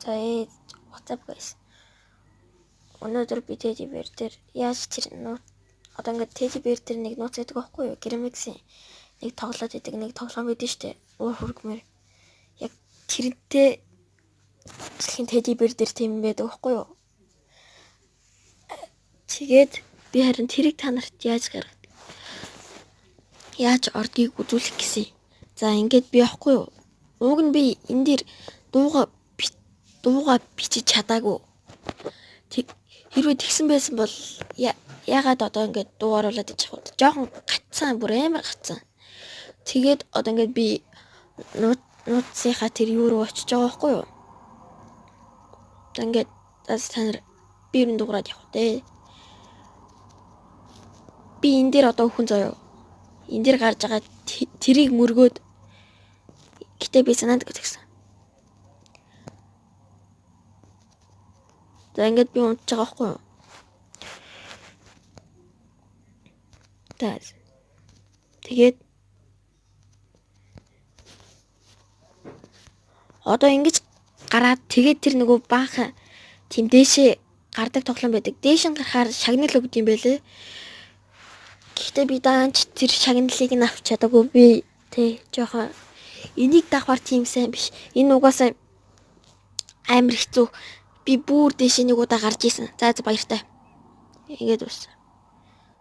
Hey, what's up guys? Өнөөдөр би Teddy Bear дээр яаж тэр одоо ингээд Teddy Bear дээр нэг нууц гэдэг байхгүй юу? Grimix-ийн нэг тоглоод идэг нэг тоглоом байдсан шүү дээ. Уур хүргмээр. Яг тэрнтэй дэлхийн Teddy Bear дээр тийм байдаг байхгүй юу? Тэгээд би харин тэрийг та нарт яаж ордгийг үзүүлэх гэсэн. За ингээд би явахгүй юу? Уг нь би энэ дээр дууга бичиж чадаагүй. Хэрвээ тэгсэн байсан бол ягаад одоо ингээд дуу оруулаад ич хавд. Жохон гацсан, бүр амар гацсан. Тэгээд одоо ингээд би нууцынхаа тэр юу руу очиж байгаа байхгүй юу? Ингээд та нар би юу дуурайд явах вэ? Би энэ дээр одоо хүн заяа. Энэ дээр гарч байгаа тэрийг мөргөөд гэтээ би санаад гэсэн. За ингээд би унтж байгаа байхгүй юу? Тэгээд одоо ингэж гараад тэгээд тэр нөгөө баахан тийм дээшээ гардаг тоглоом байдаг. Дээш нь гарахаар шагнал өгд юм байлээ. Гэхдээ би даанч тэр шагналыг нь авч чадаагүй. Би жоохон энийг давхар тийм сайн биш. Энэ угаасаа амар хэцүү. Би бүр дээш нэг удаа гарч исэн. За баяртай. Ингээд дууссан.